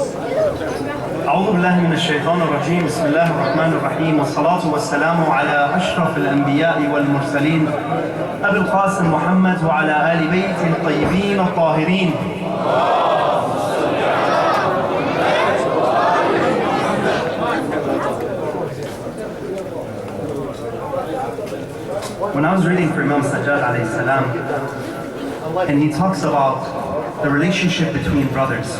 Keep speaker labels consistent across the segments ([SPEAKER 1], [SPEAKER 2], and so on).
[SPEAKER 1] أعوذ بالله من الشيطان الرجيم بسم الله الرحمن الرحيم والصلاة والسلام على أشرف الأنبياء والمرسلين أبي القاسم محمد وعلى آل بيته الطيبين الطاهرين. When I was reading for Imam Sajjad alayhi salam, and he talks about the relationship between brothers,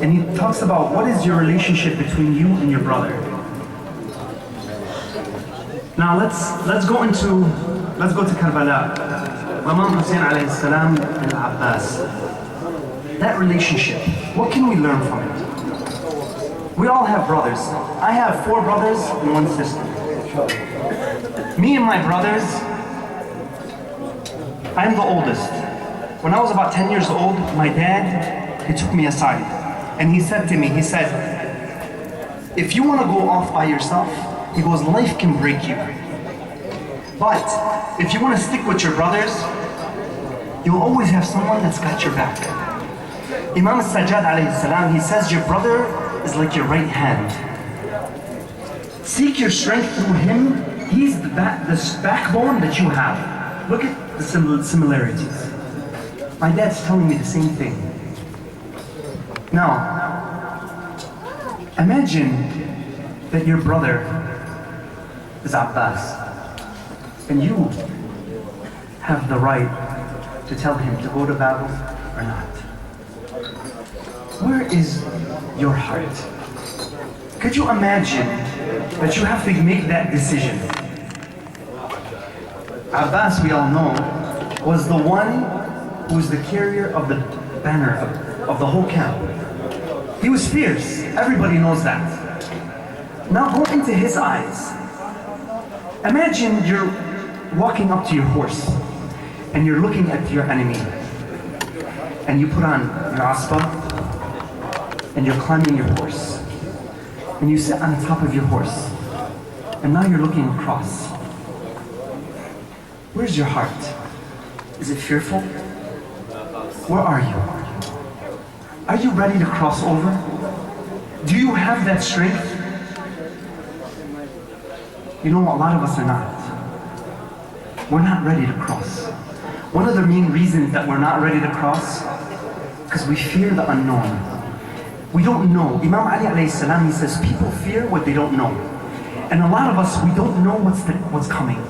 [SPEAKER 1] and he talks about what is your relationship between you and your brother. Now let's go to Karbala. Imam Hussein alayhi salam and Abbas. That relationship, what can we learn from it? We all have brothers. I have 4 brothers and 1 sister. Me and my brothers, I'm the oldest. When I was about 10 years old, my dad, he took me aside and he said to me, he said, if you want to go off by yourself, he goes, life can break you. But if you want to stick with your brothers, you'll always have someone that's got your back. Imam Sajjad alayhi salam, he says your brother is like your right hand. Seek your strength through him. He's the backbone that you have. Look at the similarities. My dad's telling me the same thing. Now, imagine that your brother is Abbas, and you have the right to tell him to go to battle or not. Where is your heart? Could you imagine that you have to make that decision? Abbas, we all know, was the one who was the carrier of the banner of the whole camp. He was fierce, everybody knows that. Now go into his eyes. Imagine you're walking up to your horse and you're looking at your enemy and you put on your aspa and you're climbing your horse and you sit on the top of your horse and now you're looking across. Where's your heart? Is it fearful? Where are you? Are you ready to cross over? Do you have that strength? You know, a lot of us are not. We're not ready to cross. One of the main reasons that we're not ready to cross, because we fear the unknown. We don't know. Imam Ali alayhi salam, he says, people fear what they don't know. And a lot of us, we don't know what's coming.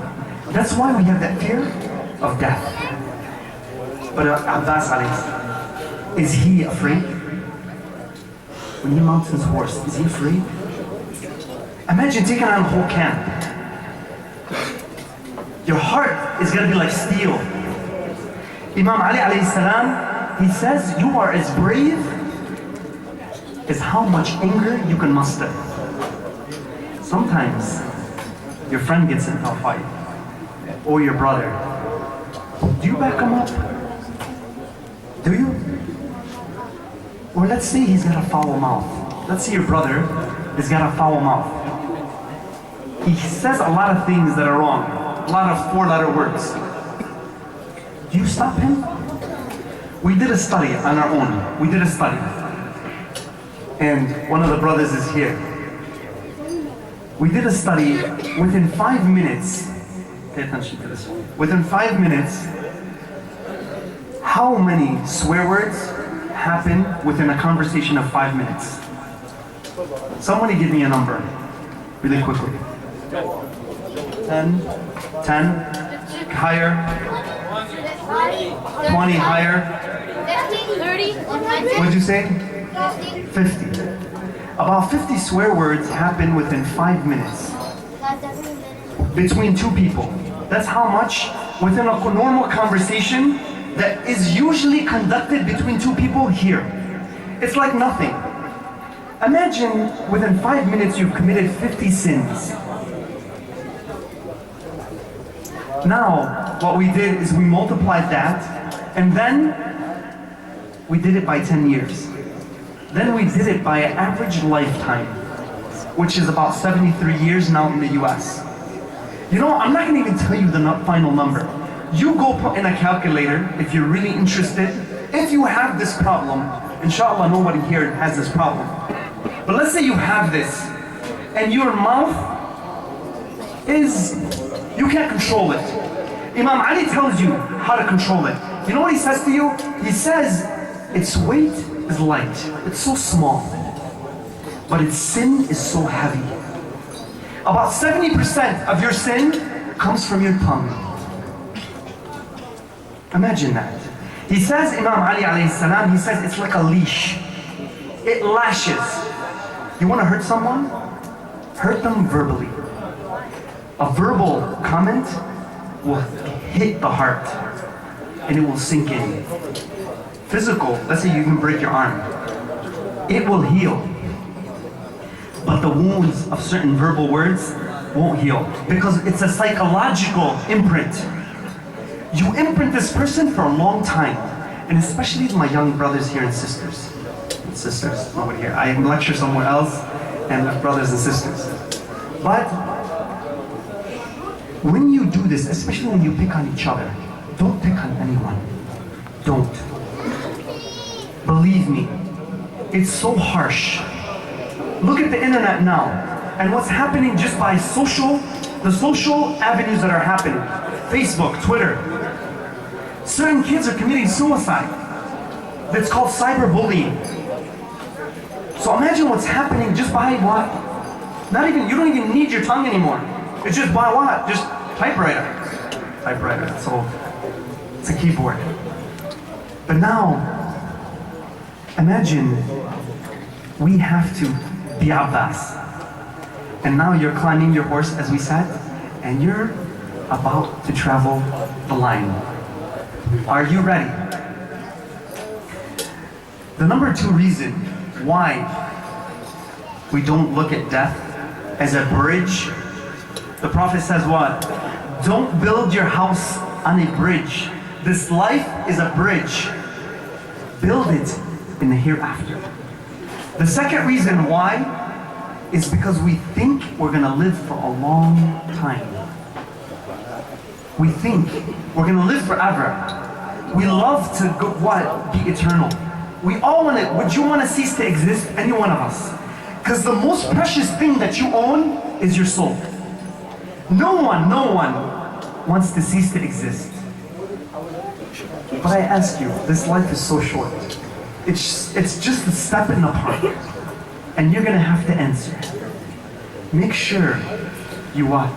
[SPEAKER 1] That's why we have that fear of death. But Abbas alayhi salam, is he afraid? When he mounts his horse, is he afraid? Imagine taking on a whole camp. Your heart is going to be like steel. Imam Ali alayhi salam, he says, you are as brave as how much anger you can muster. Sometimes your friend gets into a fight, or your brother. Do you back him up? Do you? Or let's say he's got a foul mouth. Let's say your brother has got a foul mouth. He says a lot of things that are wrong, a lot of 4-letter words. Do you stop him? We did a study on our own. We did a study. And one of the brothers is here. We did a study within 5 minutes. Pay attention to this one. Within 5 minutes, how many swear words happen within a conversation of 5 minutes? Somebody give me a number, really quickly. 10, higher, 20, higher.
[SPEAKER 2] 30,
[SPEAKER 1] What'd you say? 50. About 50 swear words happen within 5 minutes. Between 2 people. That's how much within a normal conversation that is usually conducted between 2 people here. It's like nothing. Imagine within 5 minutes you've committed 50 sins. Now, what we did is we multiplied that, and then we did it by 10 years. Then we did it by an average lifetime, which is about 73 years now in the US. You know, I'm not gonna even tell you the final number. You go put in a calculator if you're really interested. If you have this problem, Inshallah, nobody here has this problem. But let's say you have this, and your mouth is, you can't control it. Imam Ali tells you how to control it. You know what he says to you? He says, its weight is light. It's so small. But its sin is so heavy. About 70% of your sin comes from your tongue. Imagine that. He says, Imam Ali alayhi salam, he says it's like a leash. It lashes. You want to hurt someone? Hurt them verbally. A verbal comment will hit the heart and it will sink in. Physical, let's say you can break your arm. It will heal. But the wounds of certain verbal words won't heal because it's a psychological imprint. You imprint this person for a long time, and especially my young brothers here and sisters. Sisters, nobody here. I lecture somewhere else and with brothers and sisters. But when you do this, especially when you pick on each other, don't pick on anyone. Don't. Believe me, it's so harsh. Look at the internet now, and what's happening just by the social avenues that are happening. Facebook, Twitter. Certain kids are committing suicide. That's called cyberbullying. So imagine what's happening just by what? You don't even need your tongue anymore. It's just by what? Just typewriter. Typewriter, so it's a keyboard. But now, imagine we have to be Abbas. And now you're climbing your horse as we said, and you're about to travel the line. Are you ready? The number 2 reason why we don't look at death as a bridge, the Prophet says what? Don't build your house on a bridge. This life is a bridge. Build it in the hereafter. The second reason why is because we think we're gonna live for a long time. We think we're gonna live forever. We love to go, be eternal. We all want it. Would you want to cease to exist? Any one of us. Because the most precious thing that you own is your soul. No one wants to cease to exist. But I ask you, this life is so short. It's just a step in the park. And you're going to have to answer. Make sure you what?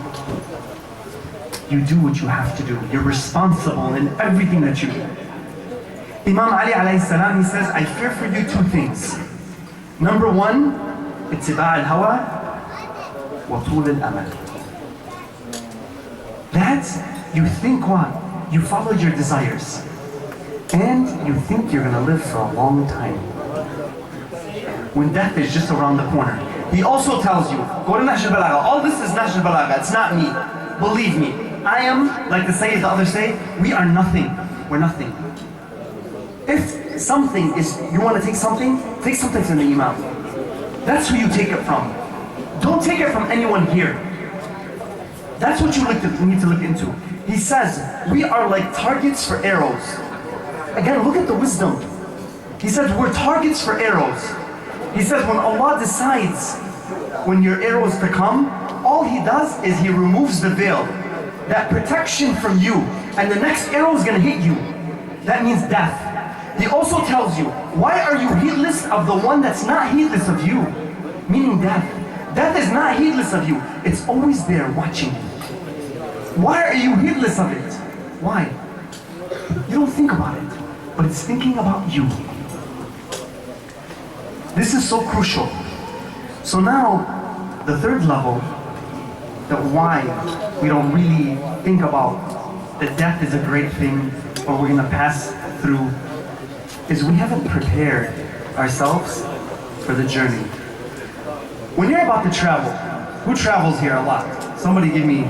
[SPEAKER 1] You do what you have to do. You're responsible in everything that you do. Imam Ali alayhi salam, he says, I fear for you 2 things. Number 1, اتباع الهوى وطول الأمل. That you think what? You follow your desires. And you think you're going to live for a long time. When death is just around the corner. He also tells you, go to Nahj al-Balagha. All this is Nahj al-Balagha. It's not me. Believe me. I am, like the others say, we are nothing. We're nothing. If something is, you want to take something from the Imam. That's who you take it from. Don't take it from anyone here. That's what you need to look into. He says, we are like targets for arrows. Again, look at the wisdom. He says, we're targets for arrows. He says, when Allah decides when your arrow is to come, all He does is He removes the veil, that protection from you, and the next arrow is going to hit you. That means death. He also tells you, why are you heedless of the one that's not heedless of you? Meaning death. Death is not heedless of you. It's always there watching you. Why are you heedless of it? Why? You don't think about it, but it's thinking about you. This is so crucial. So now, the third level, that why we don't really think about that death is a great thing, or we're gonna pass through, is we haven't prepared ourselves for the journey. When you're about to travel, who travels here a lot? Somebody give me,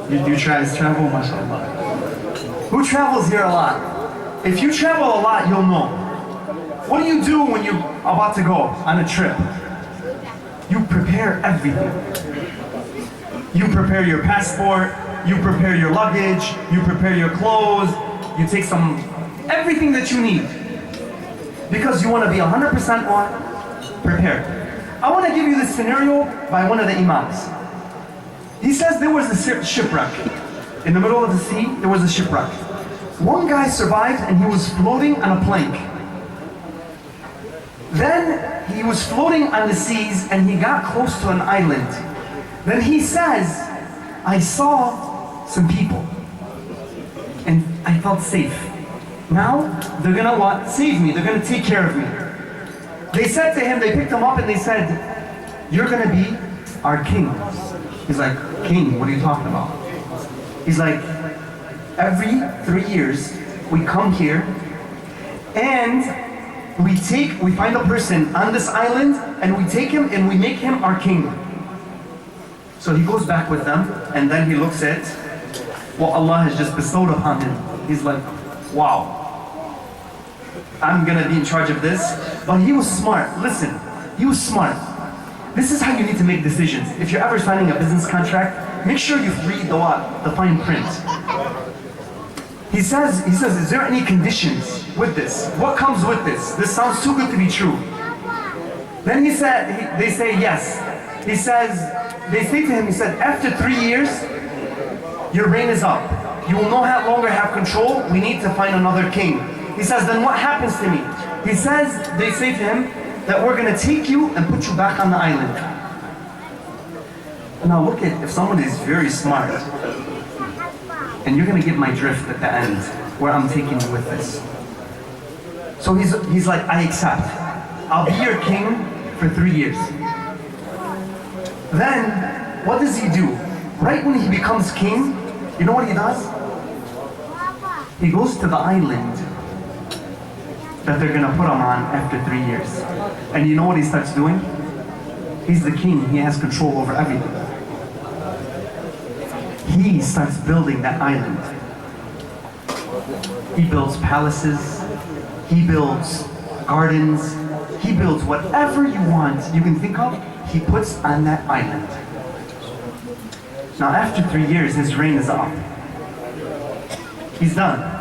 [SPEAKER 1] you travel, mashallah. Who travels here a lot? If you travel a lot, you'll know. What do you do when you're about to go on a trip? You prepare everything. You prepare your passport, you prepare your luggage, you prepare your clothes, you take everything that you need. Because you want to be 100% what? Prepared. I want to give you this scenario by one of the imams. He says there was a shipwreck. In the middle of the sea, there was a shipwreck. One guy survived and he was floating on a plank. Then he was floating on the seas and he got close to an island. Then he says, I saw some people and I felt safe. Now they're gonna what? Save me, they're gonna take care of me. They said to him, they picked him up and they said, you're gonna be our king. He's like, king, what are you talking about? He's like, every 3 years we come here and we find a person on this island and we take him and we make him our king. So he goes back with them and then he looks at what Allah has just bestowed upon him. He's like, wow, I'm gonna be in charge of this. But he was smart, listen, he was smart. This is how you need to make decisions. If you're ever signing a business contract, make sure you read the fine print. He says, is there any conditions with this? What comes with this? This sounds too good to be true. Then they say yes. They say to him, he said, after 3 years, your reign is up. You will no longer have control. We need to find another king. He says, then what happens to me? He says, they say to him, that we're going to take you and put you back on the island. Now look at, if someone is very smart, and you're going to get my drift at the end, where I'm taking you with this. So he's like, I accept. I'll be your king for 3 years. Then, what does he do? Right when he becomes king, you know what he does? He goes to the island that they're gonna put him on after 3 years. And you know what he starts doing? He's the king, he has control over everything. He starts building that island. He builds palaces, he builds gardens, he builds whatever you want, you can think of, he puts on that island. Now after 3 years, his reign is up. He's done.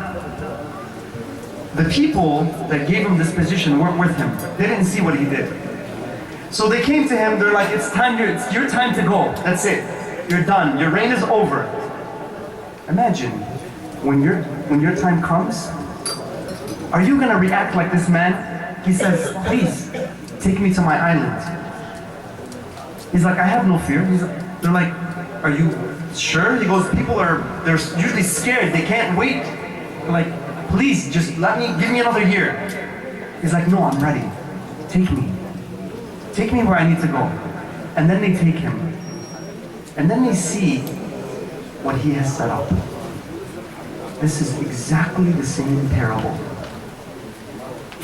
[SPEAKER 1] The people that gave him this position weren't with him. They didn't see what he did. So they came to him, they're like, it's your time to go. That's it. You're done. Your reign is over. Imagine, when your time comes, are you gonna react like this man? He says, please, take me to my island. He's like, I have no fear. They're like, are you sure? He goes, they're usually scared. They can't wait. They're like, please, just give me another year. He's like, no, I'm ready. Take me. Take me where I need to go. And then they take him. And then they see what he has set up. This is exactly the same parable.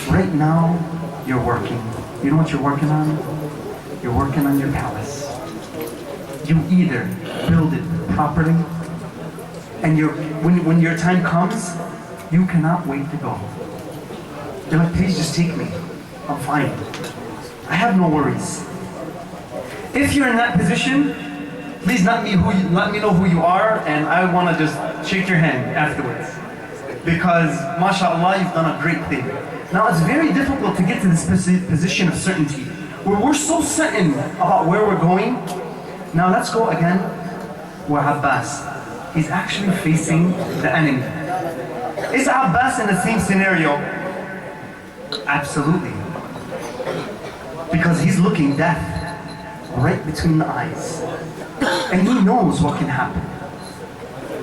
[SPEAKER 1] Right now, you're working. You know what you're working on? You're working on your palace. You either build it properly, and when your time comes, you cannot wait to go. You're like, please just take me. I'm fine. I have no worries. If you're in that position, please let me know who you are, and I want to just shake your hand afterwards. Because, mashallah, you've done a great thing. Now, it's very difficult to get to this position of certainty, where we're so certain about where we're going. Now, let's go again where Abbas. He's actually facing the enemy. Is Abbas in the same scenario? Absolutely. Because he's looking death right between the eyes. And he knows what can happen.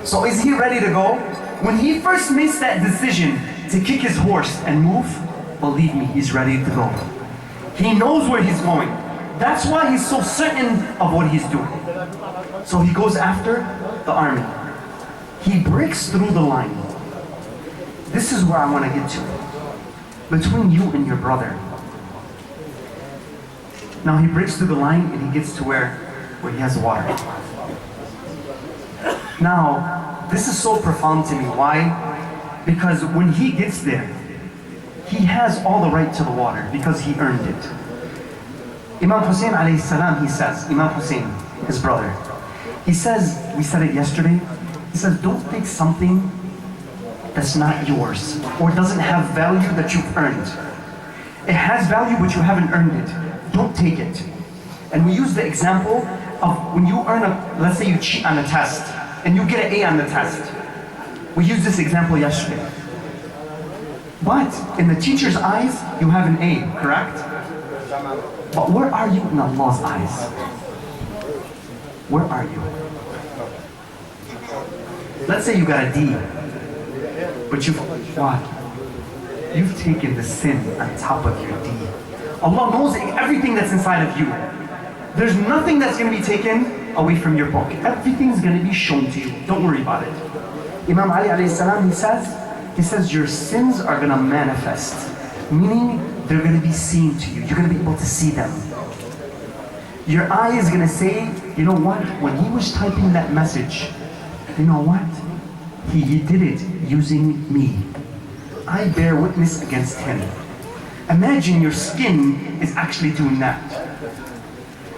[SPEAKER 1] So is he ready to go? When he first makes that decision to kick his horse and move, believe me, he's ready to go. He knows where he's going. That's why he's so certain of what he's doing. So he goes after the army. He breaks through the line. This is where I want to get to. Between you and your brother. Now he breaks through the line and he gets to where he has water. Now, this is so profound to me. Why? Because when he gets there, he has all the right to the water because he earned it. Imam Hussein alayhi salam, he says, Imam Hussein, his brother, he says, we said it yesterday, he says, don't take something that's not yours or doesn't have value that you've earned. It has value, but you haven't earned it. Don't take it. And we use the example of when you earn let's say you cheat on a test, and you get an A on the test. We used this example yesterday. But in the teacher's eyes, you have an A, correct? But where are you in Allah's eyes? Where are you? Let's say you got a D, but you've taken the sin on top of your D. Allah knows everything that's inside of you. There's nothing that's going to be taken away from your book. Everything's going to be shown to you. Don't worry about it. Imam Ali alayhi salam, he says your sins are going to manifest, meaning they're going to be seen to you. You're going to be able to see them. Your eye is going to say, you know what? When he was typing that message, you know what? He did it using me. I bear witness against him. Imagine your skin is actually doing that.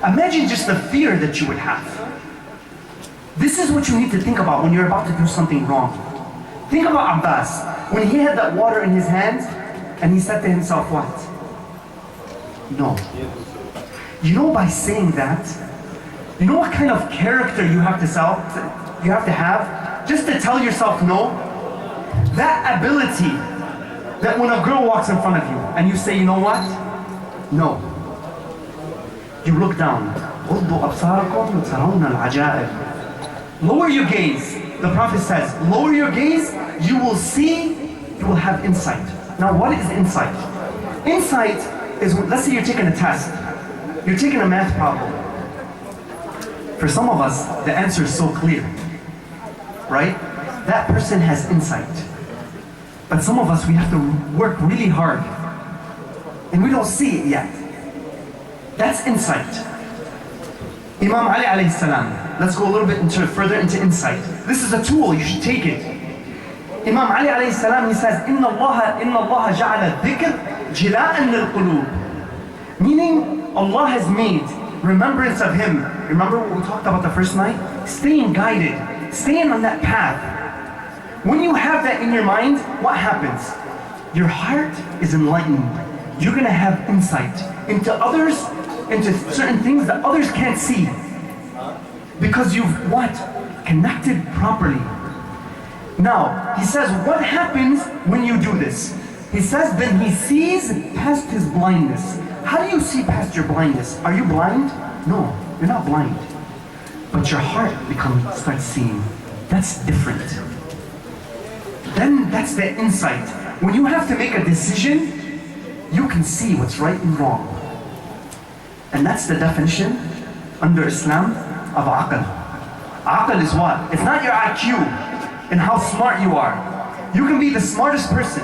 [SPEAKER 1] Imagine just the fear that you would have. This is what you need to think about when you're about to do something wrong. Think about Abbas. When he had that water in his hands, and he said to himself, what? No. You know, by saying that, you know what kind of character you have to have just to tell yourself no? That ability that when a girl walks in front of you and you say, you know what? No. You look down. Lower your gaze. The Prophet says, lower your gaze, you will see, you will have insight. Now what is insight? Insight is, let's say you're taking a test. You're taking a math problem. For some of us, the answer is so clear, right? That person has insight. But some of us, we have to work really hard, and we don't see it yet. That's insight. Imam Ali alayhi salam, let's go a little bit further into insight. This is a tool, you should take it. Imam Ali alayhi salam, he says, إِنَّ اللَّهَ جَعَلَ الذِّكْرَ جِلَاءً لِلْقُلُوبِ. Meaning, Allah has made remembrance of Him. Remember what we talked about the first night? Staying guided, staying on that path. When you have that in your mind, what happens? Your heart is enlightened. You're going to have insight into others, into certain things that others can't see. Because you've what? Connected properly. Now, he says, what happens when you do this? He says, then he sees past his blindness. How do you see past your blindness? Are you blind? No, you're not blind. But your heart starts seeing. That's different. Then that's the insight. When you have to make a decision, you can see what's right and wrong. And that's the definition under Islam of aql. Aql is what? It's not your IQ and how smart you are. You can be the smartest person.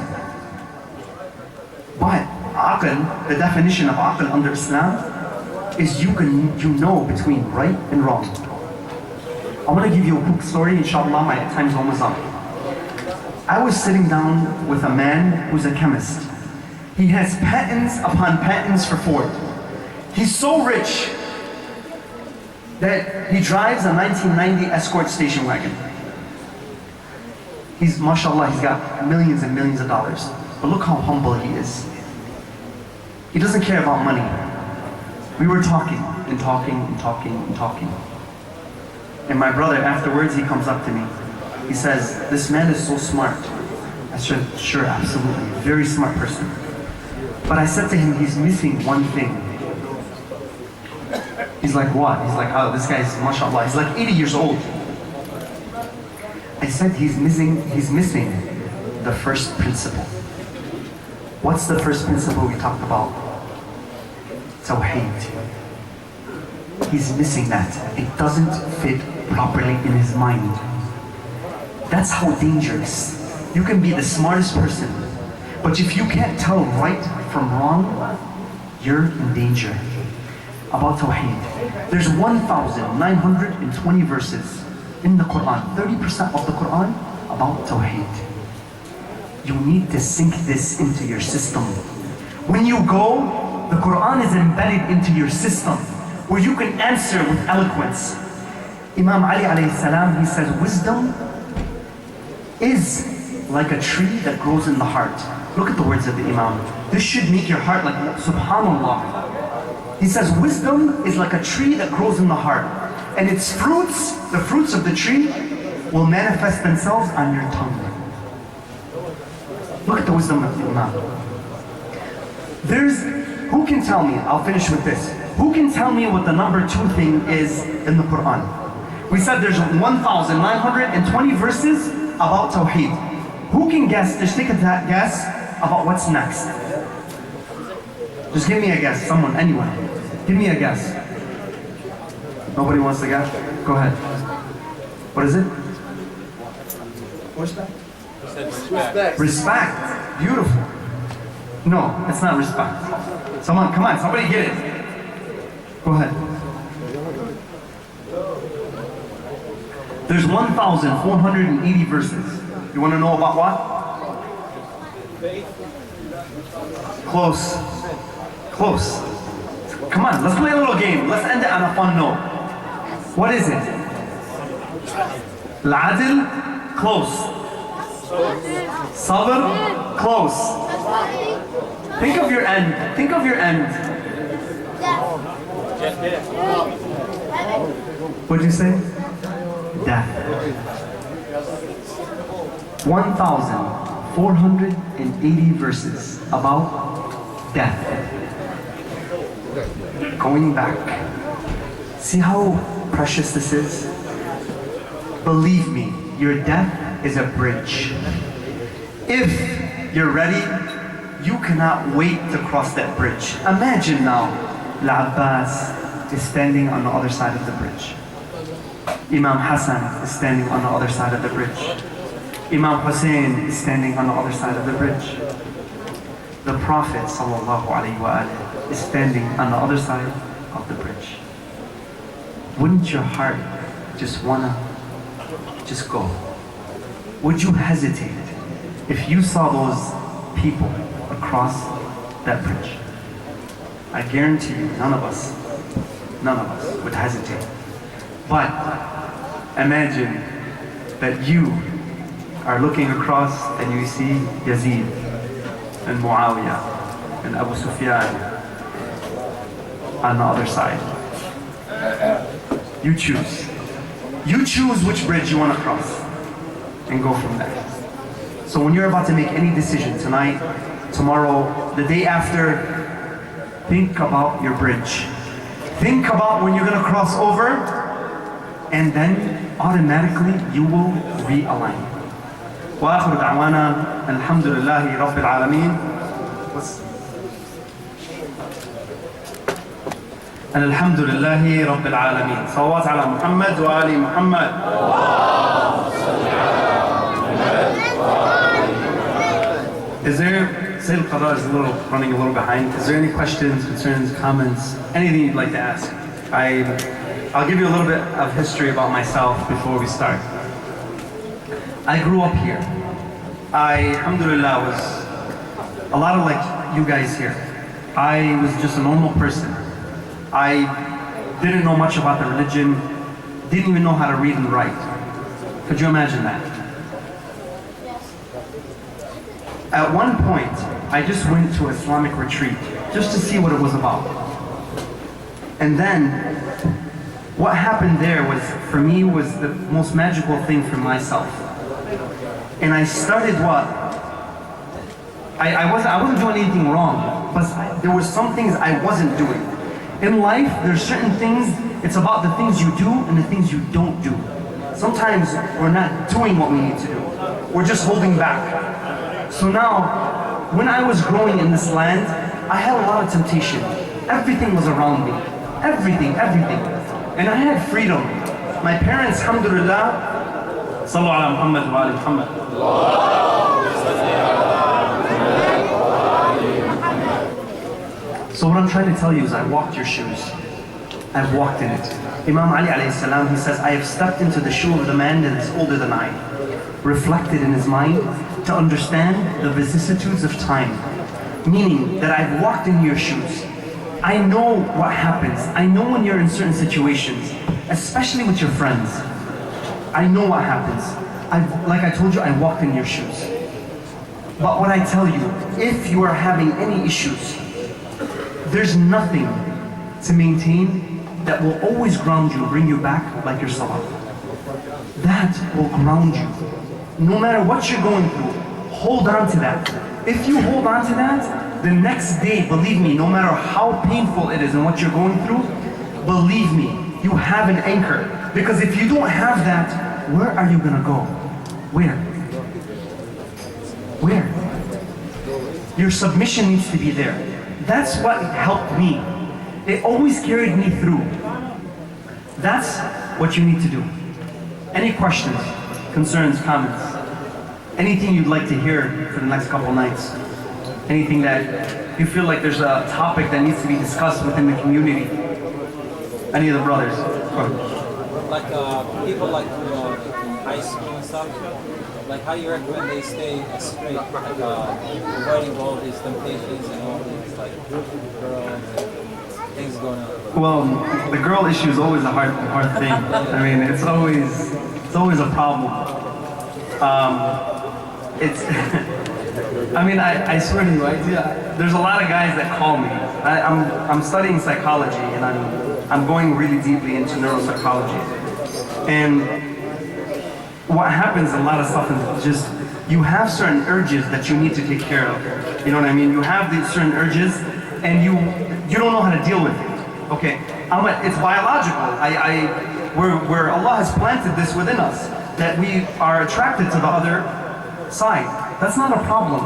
[SPEAKER 1] But aql, the definition of aql under Islam is you know between right and wrong. I want to give you a quick story, inshallah, my time's almost up. I was sitting down with a man who's a chemist. He has patents upon patents for Ford. He's so rich that he drives a 1990 Escort station wagon. He's, mashallah, he's got millions and millions of dollars. But look how humble he is. He doesn't care about money. We were talking and talking and talking and talking. And my brother, afterwards, he comes up to me. He says, this man is so smart. I said, sure, absolutely, very smart person. But I said to him, he's missing one thing. He's like, what? He's like, oh, this guy's, mashallah, he's like 80 years old. I said, he's missing the first principle. What's the first principle we talked about? Tawheed. He's missing that. It doesn't fit properly in his mind. That's how dangerous. You can be the smartest person, but if you can't tell right from wrong, you're in danger. About Tawheed. There's 1,920 verses in the Quran, 30% of the Quran about Tawheed. You need to sink this into your system. When you go, the Quran is embedded into your system, where you can answer with eloquence. Imam Ali alayhi salam, he says, wisdom is like a tree that grows in the heart. Look at the words of the Imam. This should make your heart like, subhanallah. He says, wisdom is like a tree that grows in the heart. And its fruits, the fruits of the tree, will manifest themselves on your tongue. Look at the wisdom of the Imam. Who can tell me, I'll finish with this. Who can tell me what the number 2 thing is in the Quran? We said there's 1,920 verses about Tawheed. Who can guess, just take a guess about what's next? Just give me a guess, someone, anyone. Give me a guess. Nobody wants to guess? Go ahead. What is it?
[SPEAKER 3] Respect.
[SPEAKER 1] Respect. Beautiful. No, it's not respect. Someone, come on, somebody get it. Go ahead. There's 1,480 verses. You want to know about what? Close. Close. Come on, let's play a little game. Let's end it on a fun note. What is it? Al-adl? Close. Sabr? Close. Think of your end. Think of your end. What did you say? Death. 1,480 verses about death. Going back. See how precious this is? Believe me, your death is a bridge. If you're ready, you cannot wait to cross that bridge. Imagine now, Al-Abbas is standing on the other side of the bridge. Imam Hassan is standing on the other side of the bridge. Imam Hussein is standing on the other side of the bridge. The Prophet ﷺ is standing on the other side of the bridge. Wouldn't your heart just wanna just go? Would you hesitate if you saw those people across that bridge? I guarantee you, none of us would hesitate. But imagine that you are looking across and you see Yazid and Muawiyah and Abu Sufyan on the other side. You choose. You choose which bridge you want to cross and go from there. So when you're about to make any decision tonight, tomorrow, the day after, think about your bridge. Think about when you're going to cross over, and then automatically you will realign. وآخر دعوانا الحمد لله رب العالمين الحمد لله رب العالمين. صلوات على محمد وآل محمد. Is there, Sayyid Qadar is running a little behind. Is there any questions, concerns, comments, anything you'd like to ask? I'll give you a little bit of history about myself before we start. I grew up here. I, alhamdulillah, was a lot of like you guys here. I was just a normal person. I didn't know much about the religion, didn't even know how to read and write. Could you imagine that? At one point, I just went to Islamic retreat just to see what it was about. And then, what happened there was, for me, was the most magical thing for myself. And I started what? I wasn't doing anything wrong, but there were some things I wasn't doing. In life, there's certain things, it's about the things you do and the things you don't do. Sometimes we're not doing what we need to do. We're just holding back. So now, when I was growing in this land, I had a lot of temptation. Everything was around me. Everything. And I had freedom. My parents, alhamdulillah, sallu ala Muhammad wa ali Muhammad. So what I'm trying to tell you is I walked your shoes. I've walked in it. Imam Ali alayhi salam, he says, I have stepped into the shoe of the man that is older than I, reflected in his mind to understand the vicissitudes of time. Meaning that I've walked in your shoes. I know what happens. I know when you're in certain situations, especially with your friends. I know what happens. Like I told you, I walked in your shoes. But what I tell you, if you are having any issues, there's nothing to maintain that will always ground you, bring you back like your salah. That will ground you. No matter what you're going through, hold on to that. If you hold on to that, the next day, believe me, no matter how painful it is and what you're going through, believe me, you have an anchor. Because if you don't have that, where are you gonna go? Where? Where? Your submission needs to be there. That's what helped me. It always carried me through. That's what you need to do. Any questions, concerns, comments? Anything you'd like to hear for the next couple nights? Anything that you feel like there's a topic that needs to be discussed within the community? Any of the brothers? Go ahead.
[SPEAKER 3] Like people like high school and stuff, like how you recommend they stay straight, like avoiding all these temptations and all these like girls and things going on?
[SPEAKER 1] Well, the girl issue is always a hard thing. I mean, it's always a problem. It's I mean, I swear to you, there's a lot of guys that call me. I'm studying psychology and I'm going really deeply into neuropsychology. And what happens, a lot of stuff is just, you have certain urges that you need to take care of. You know what I mean? You have these certain urges and you don't know how to deal with it. Okay, it's biological. Where Allah has planted this within us, that we are attracted to the other side. That's not a problem.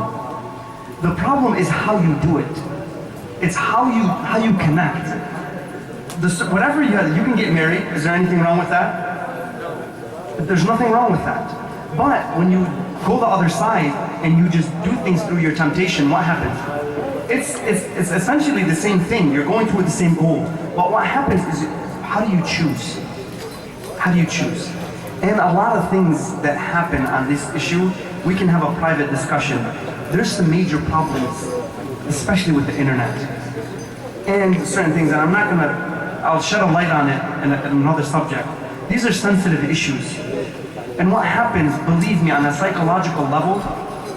[SPEAKER 1] The problem is how you do it. It's how you connect. Whatever you can get married. Is there anything wrong with that? There's nothing wrong with that. But when you go the other side and you just do things through your temptation, what happens? It's essentially the same thing. You're going toward the same goal. But what happens is, how do you choose? How do you choose? And a lot of things that happen on this issue, we can have a private discussion. There's some major problems, especially with the internet. And certain things, and I'll shed a light on it in another subject. These are sensitive issues. And what happens, believe me, on a psychological level,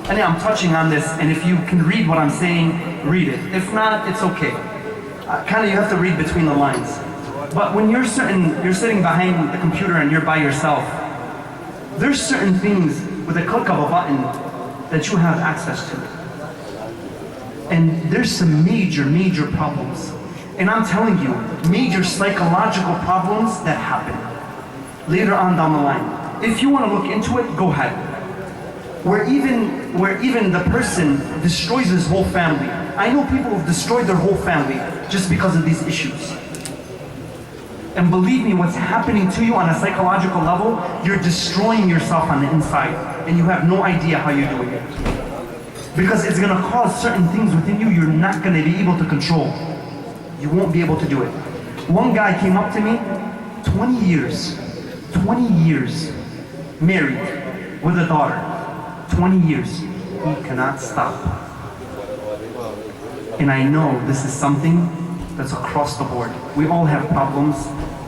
[SPEAKER 1] and I'm touching on this, and if you can read what I'm saying, read it. If not, it's okay. You have to read between the lines. But when you're sitting behind the computer and you're by yourself, there's certain things with a click of a button that you have access to. And there's some major problems. And I'm telling you, major psychological problems that happen later on down the line. If you want to look into it, go ahead. Where even the person destroys his whole family. I know people who've destroyed their whole family just because of these issues. And believe me, what's happening to you on a psychological level, you're destroying yourself on the inside, and you have no idea how you're doing it. Because it's gonna cause certain things within you you're not gonna be able to control. You won't be able to do it. One guy came up to me, 20 years, married, with a daughter, 20 years. He cannot stop. And I know this is something that's across the board. We all have problems.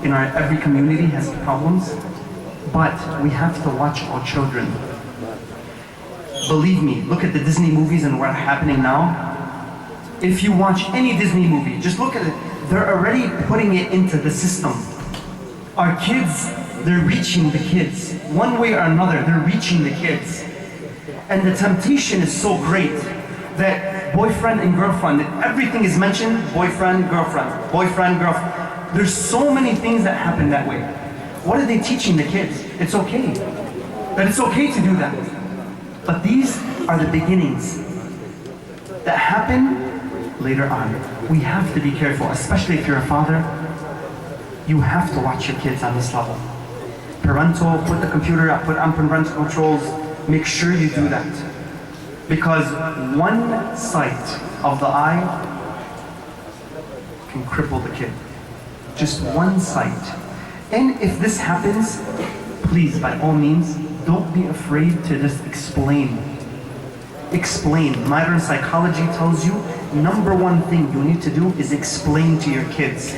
[SPEAKER 1] Every community has problems. But we have to watch our children. Believe me, look at the Disney movies and what's happening now. If you watch any Disney movie, just look at it. They're already putting it into the system. Our kids, they're reaching the kids. One way or another, they're reaching the kids. And the temptation is so great that boyfriend and girlfriend, everything is mentioned, boyfriend, girlfriend, boyfriend, girlfriend. There's so many things that happen that way. What are they teaching the kids? It's okay. That it's okay to do that. But these are the beginnings that happen later on. We have to be careful, especially if you're a father. You have to watch your kids on this level. Parental, put the computer up, put on parental controls. Make sure you do that. Because one sight of the eye can cripple the kid. Just one sight. And if this happens, please, by all means, don't be afraid to just explain. Explain. Modern psychology tells you, number one thing you need to do is explain to your kids.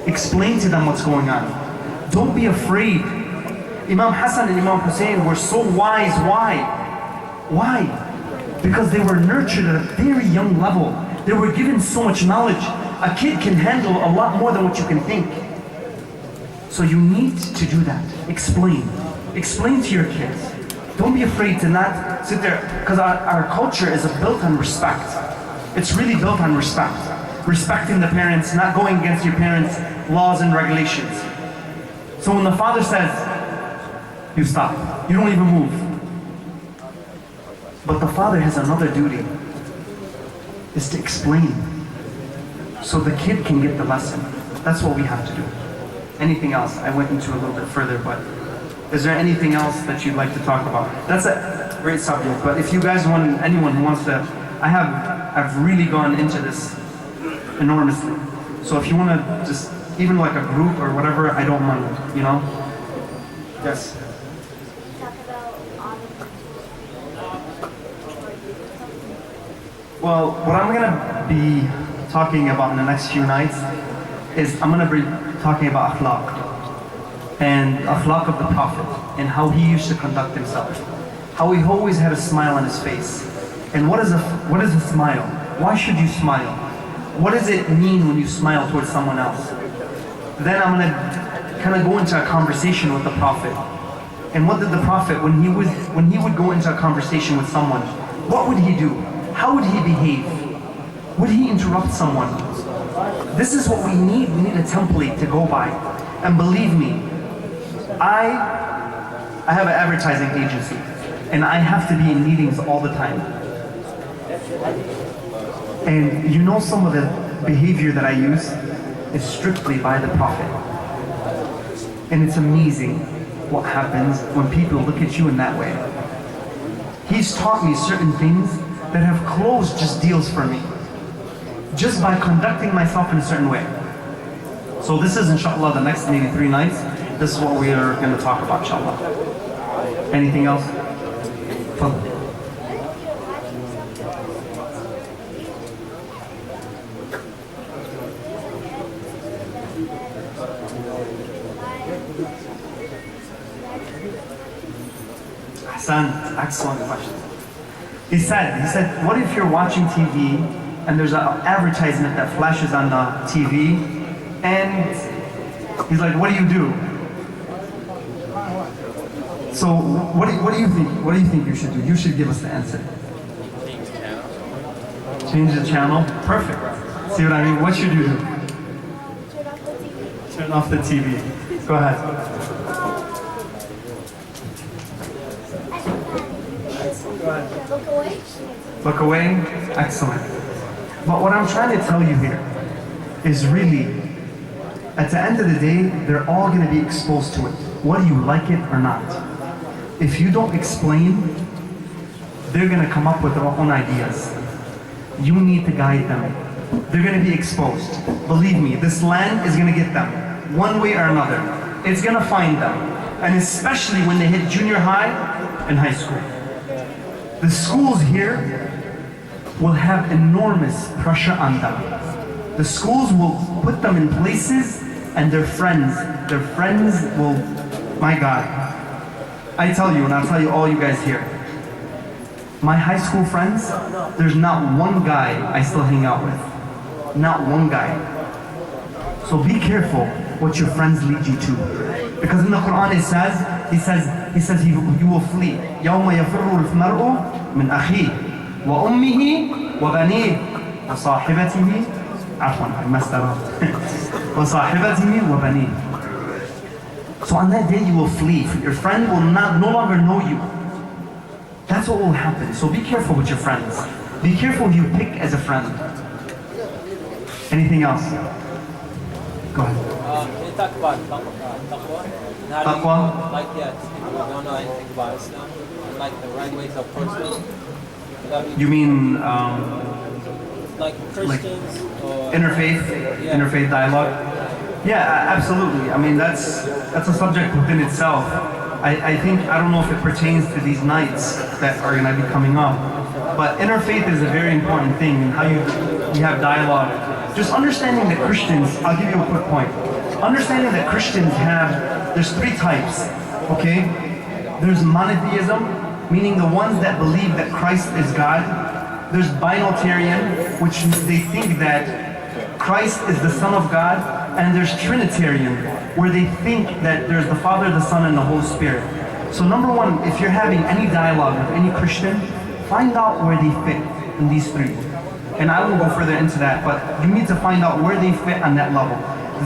[SPEAKER 1] Explain to them what's going on. Don't be afraid. Imam Hassan and Imam Hussein were so wise. Why? because they were nurtured at a very young level. They were given so much knowledge. A kid can handle a lot more than what you can think. So you need to do that. Explain. Explain to your kids. Don't be afraid to not sit there, because our culture is built on respect. It's really built on respect. Respecting the parents, not going against your parents' laws and regulations. So when the father says, you stop, you don't even move. But the father has another duty, is to explain, so the kid can get the lesson. That's what we have to do. Anything else? I went into a little bit further, but is there anything else that you'd like to talk about? That's a great subject, but if you guys want, anyone who wants to, I've really gone into this enormously. So if you want to just, even like a group or whatever, I don't mind, you know? Yes? Well, what I'm going to be talking about in the next few nights is I'm going to be talking about akhlaq and akhlaq of the Prophet and how he used to conduct himself. How he always had a smile on his face. And what is a smile? Why should you smile? What does it mean when you smile towards someone else? Then I'm going to kind of go into a conversation with the Prophet. And what did the Prophet, when he would go into a conversation with someone, what would he do? How would he behave? Would he interrupt someone? This is what we need. We need a template to go by. And believe me, I have an advertising agency, and I have to be in meetings all the time. And you know, some of the behavior that I use is strictly by the Prophet. And it's amazing what happens when people look at you in that way. He's taught me certain things that have closed just deals for me, just by conducting myself in a certain way. So this is, inshallah, the next maybe 3 nights. This is what we are going to talk about, inshallah. Anything else? Fadl. Hassan, excellent question. He said, what if you're watching TV and there's an advertisement that flashes on the TV, and he's like, what do you do? So what do you think? What do you think you should do? You should give us the answer.
[SPEAKER 3] Change the channel.
[SPEAKER 1] Change the channel? Perfect. See what I mean? What should you do? Turn off the TV. Go ahead.
[SPEAKER 2] Look away.
[SPEAKER 1] Look away? Excellent. But what I'm trying to tell you here is really, at the end of the day, they're all going to be exposed to it, whether you like it or not. If you don't explain, they're going to come up with their own ideas. You need to guide them. They're going to be exposed. Believe me, this land is going to get them, one way or another. It's going to find them. And especially when they hit junior high and high school. The schools here will have enormous pressure on them. The schools will put them in places, and their friends will, my God. I tell you, and I'll tell you all you guys here, my high school friends, there's not one guy I still hang out with. Not one guy. So be careful what your friends lead you to. Because in the Quran it says, you will flee. يَوْمَ يَفِرُّ الْمَرْءُ مِنْ أَخِيهِ وَأُمِّهِ وَبَنِيهِ وَصَاحِبَتِهِ I messed that up. وَصَاحِبَتِهِ وَبَنِيهِ. So on that day you will flee. Your friend will no longer know you. That's what will happen. So be careful with your friends. Be careful who you pick as a friend. Anything else? Go ahead.
[SPEAKER 3] Can you talk about taqwa? And how
[SPEAKER 1] Taqwa?
[SPEAKER 3] do you, like, people who don't know anything about Islam, and like the right way to approach them?
[SPEAKER 1] You mean
[SPEAKER 3] like Christians or
[SPEAKER 1] interfaith dialogue? Yeah, absolutely. I mean, that's a subject within itself. I think, I don't know if it pertains to these nights that are going to be coming up, but interfaith is a very important thing, and how you have dialogue. Just understanding that Christians, I'll give you a quick point. Understanding that Christians there's 3 types, okay? There's monotheism, meaning the ones that believe that Christ is God. There's binitarian, which they think that Christ is the Son of God, and there's Trinitarian, where they think that there's the Father, the Son, and the Holy Spirit. So number one, if you're having any dialogue with any Christian, find out where they fit in these three. And I won't go further into that, but you need to find out where they fit on that level.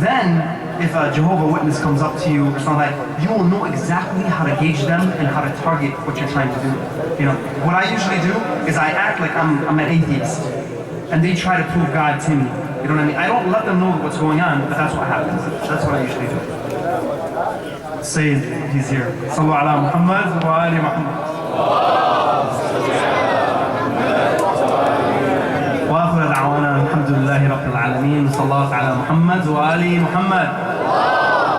[SPEAKER 1] Then, if a Jehovah's Witness comes up to you or something like that, you will know exactly how to gauge them and how to target what you're trying to do. You know, what I usually do is I act like I'm an atheist, and they try to prove God to me. You know what I mean? I don't let them know what's going on, but that's what happens. That's what I usually do. Say he's here. Sallu ala Muhammad wa ali Muhammad. وآخر دعوانا الحمد لله رب العالمين. صلى الله على محمد وآل محمد.